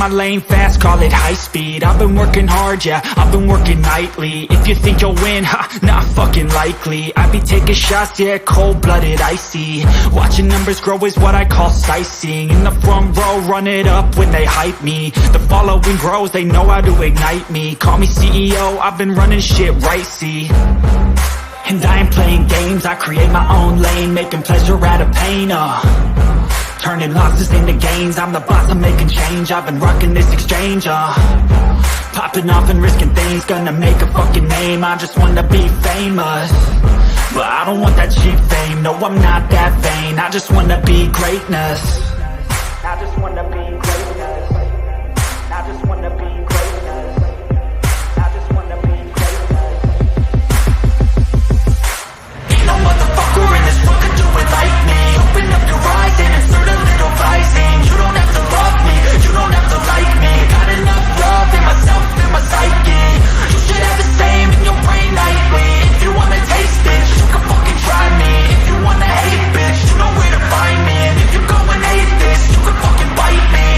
my lane fast, call it high speed. I've been working hard, yeah, I've been working nightly. If you think you'll win, ha, not fucking likely. I be taking shots, yeah, cold-blooded, icy. Watching numbers grow is what I call sightseeing. In the front row, run it up when they hype me. The following grows, they know how to ignite me. Call me CEO, I've been running shit right, see. And I ain't playing games, I create my own lane, making pleasure out of pain, turning losses into gains. I'm the boss, I'm making change. I've been rocking this exchange, popping off and risking things. Gonna make a fucking name. I just wanna be famous, but I don't want that cheap fame. No, I'm not that vain. I just wanna be greatness. I just wanna be greatness. I just wanna be greatness. I just wanna be greatness. Ain't no motherfucker in this world can do it like me. Open up your eyes and insert a little rising. You don't have to love me, you don't have to like me. Got enough love in myself, in my psyche. You should have the same in your brain nightly. If you wanna taste it, you can fucking try me. If you wanna hate, bitch, you know where to find me. And if you go and hate this, you can fucking bite me.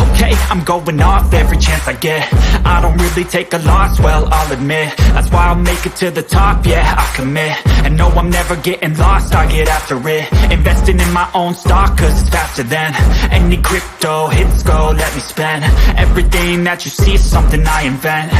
Okay, I'm going off every chance I get. I don't really take a loss, well, I'll admit. That's why I'll make it to the top, yeah, I commit. And no, I'm never getting lost, I get after it. Investing in my own stock, cause it's faster than any crypto hits go, let me spend. Everything that you see is something I invent,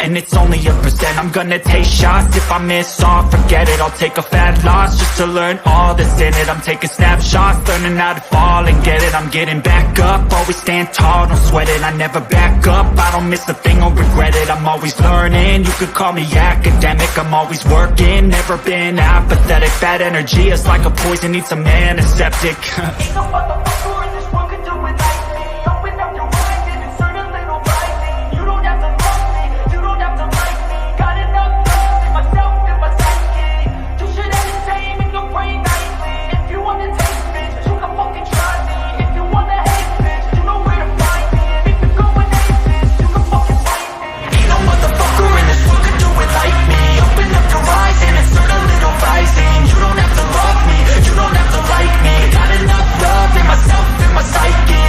and it's only a percent. I'm gonna take shots, if I miss all, forget it. I'll take a fat loss just to learn all that's in it. I'm taking snapshots, learning how to fall and get it. I'm getting back up, always stand tall, don't sweat it. I never back up, I don't miss a thing or regret it. I'm always learning, you could call me academic. I'm always working, never been apathetic. Bad energy is like a poison, needs some antiseptic. Ain't no motherfucker in this world can do it like me. Open up your eyes and insert a little rising. You don't have to love me, you don't have to like me. Got enough love in myself, in my psyche. You should have the same in your brain nightly. If you wanna taste, bitch, you can fucking try me. If you wanna hate, bitch, you know where to find me. And if you go and hate this, you can fucking fight me. Ain't no motherfucker in this world can do it like me. Open up your eyes and insert a little rising. You don't have to love me, you don't have to like me. Got enough love in myself, in my psyche.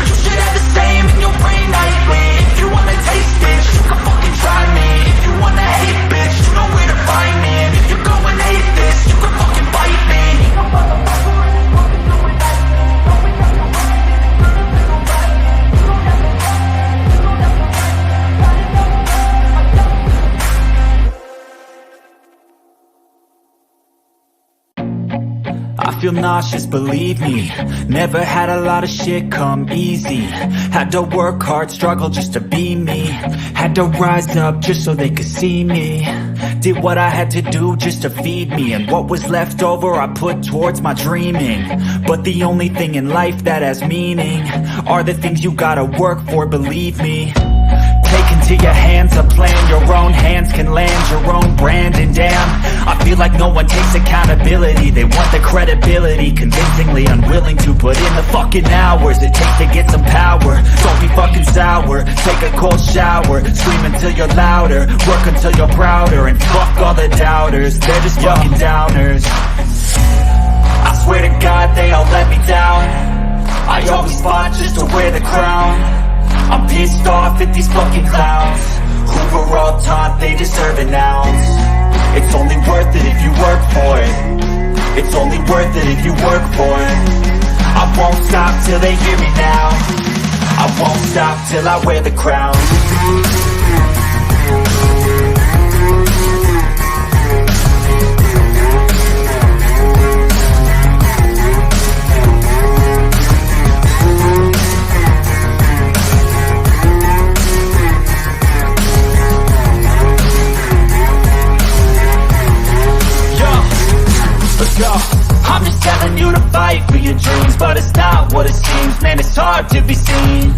You should have the same in your brain nightly. If you wanna taste, bitch, you can fucking try me. If you wanna hate, bitch, you know where to find me. And if you go and hate this, you can fucking bite me. Ain't no motherfucker in this world can do it like me. Open up your eyes and insert a little rising. You don't have to love me, you don't have to like me. Got enough love in myself. I feel nauseous, believe me. Never had a lot of shit come easy. Had to work hard, struggle just to be me. Had to rise up just so they could see me. Did what I had to do just to feed me. And what was left over I put towards my dreaming. But the only thing in life that has meaning are the things you gotta work for, believe me. Take into your hands a plan, your own hands can land your own brand. And damn, I feel like no one takes accountability. They want the credibility, convincingly unwilling to put in the fucking hours it takes to get some power. Don't be fucking sour, take a cold shower. Scream until you're louder, work until you're prouder. And fuck all the doubters, they're just fucking downers. I swear to God they all let me down. I always fought just to wear the crown. I'm pissed off at these fucking clowns who were all taught they deserve an ounce. It's only worth it if you work for it. It's only worth it if you work for it. I won't stop till they hear me now. I won't stop till I wear the crown. I'm just telling you to fight for your dreams, but it's not what it seems. Man, it's hard to be seen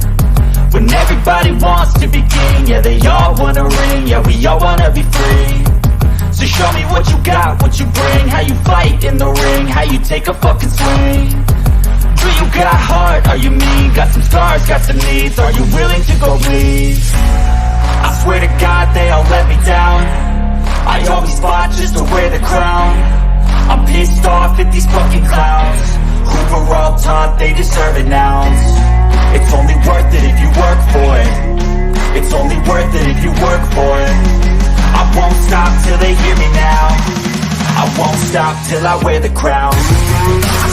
when everybody wants to be king. Yeah, they all wanna ring, yeah, we all wanna be free. So show me what you got, what you bring, how you fight in the ring, how you take a fucking swing. Do you got heart, are you mean? Got some scars, got some needs, are you willing to go bleed? I swear to God they all let me down. I always fought just to wear the crown. I'm pissed off at these fucking clowns who were all taught they deserve an ounce. It's only worth it if you work for it. It's only worth it if you work for it. I won't stop till they hear me now. I won't stop till I wear the crown. I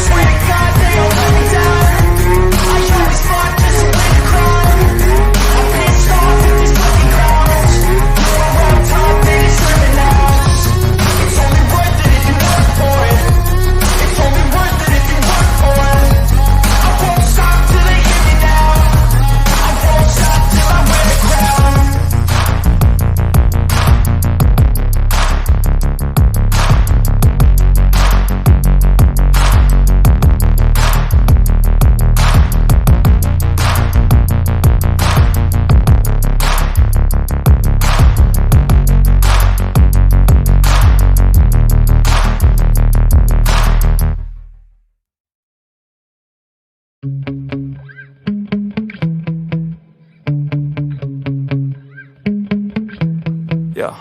swear to God they all let me down. I always fought just to win the crown. I'm pissed off with these fucking clowns. We're on top, they deserve it now. It's only worth it if you work for it. It's only worth it if you work for it. I won't stop till they hear me now. I won't stop till I wear the crown. Yeah.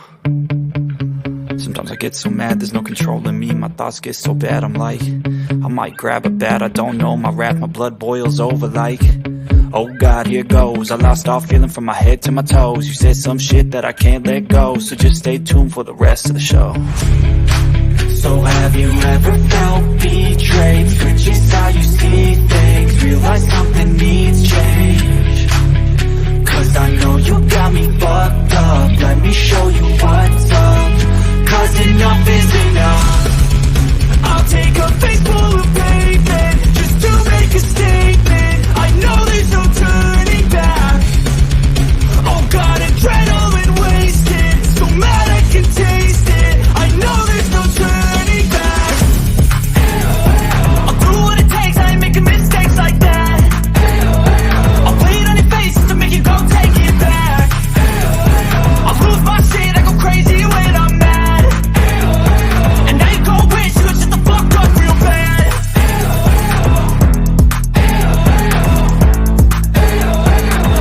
Sometimes I get so mad, there's no controlling me. My thoughts get so bad, I'm like, I might grab a bat, I don't know. My wrath, my blood boils over like, oh God, here goes. I lost all feeling from my head to my toes. You said some shit that I can't let go, so just stay tuned for the rest of the show. So have you ever felt betrayed? Switches how you see things. Realize something needs change. Cause I know you got me fucked up. Let me show you what's up. Cause enough is enough. I'll take a face full of pavement just to make a statement. I know there's no turning back. Oh God, adrenaline wasted. So mad I can taste it. I know there's no turning back. I'll do what it takes, I ain't making mistakes like that. I'll play it on your face to make you go take it back. I'll lose my shit, I go crazy when I'm mad. And now you gon' wish you would shut the fuck up real bad.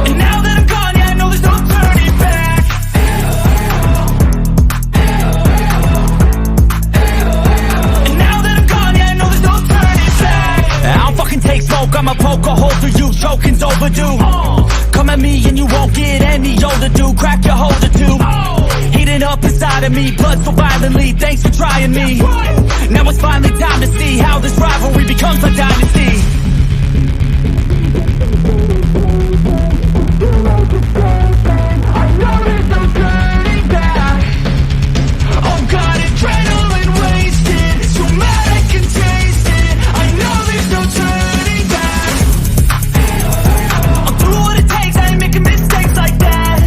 And now that I'm gone, yeah, I know there's no turning back. And now that I'm gone, yeah, I know there's no turning back. I don't fucking take smoke, I'ma poke a hole through you. Choking's overdue. Come at me and you won't get any older, dude. Crack your holder too. Heating up inside of me, blood so violently. Thanks for trying me. Now it's finally time to see how this rivalry becomes a dynasty. I know there's no turning back. Oh God, adrenaline wasted. So mad I can taste it. I know there's no turning back. I'll do what it takes, I ain't making mistakes like that.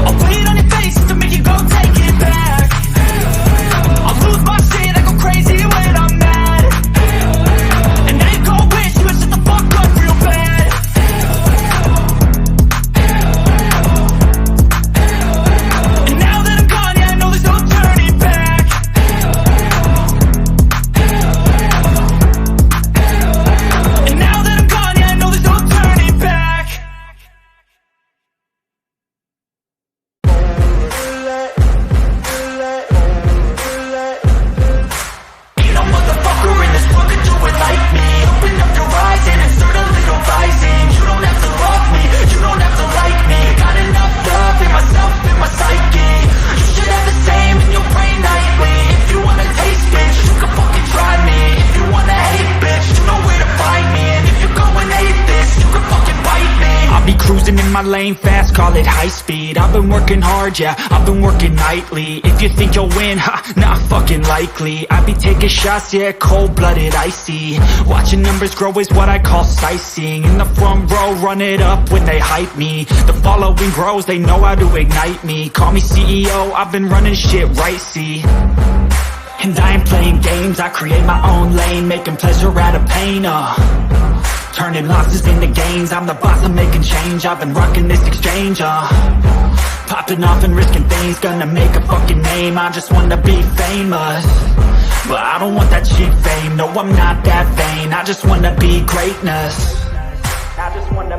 I'll play it on your face to make you go take it back. I'll lose my shit, I go crazy when I'm mad. And now you gon' wish you would shut the fuck up real bad. And now that I'm gone, yeah, I know there's no turning back. And now that I'm gone, yeah, I know there's no turning back. Ain't no motherfucker in this world could do it like me. Open up your eyes and insert a little rising. You don't have to love me, you don't have to like me. Got enough love in myself, in my psyche. You should have the same in your brain nightly. If you wanna taste, bitch, you can fucking try me. If you wanna hate, bitch, you know where to find me. And if you go and hate this, you can fucking bite me. I'll be cruising in my lane fast, call it high speed. I've been working hard, yeah, I've been working nightly. If you think you'll win, ha, not fucking likely. I be taking shots, yeah, cold-blooded, icy. Watching numbers grow is what I call sightseeing. In the front row, run it up when they hype me. The following grows, they know how to ignite me. Call me CEO, I've been running shit right, see. And I ain't playing games, I create my own lane. Making pleasure out of pain, turning losses into gains. I'm the boss, I'm making change. I've been rocking this exchange, popping off and risking things. Gonna make a fucking name, I just wanna be famous. But I don't want that cheap fame, no I'm not that vain. I just wanna be greatness. I just wanna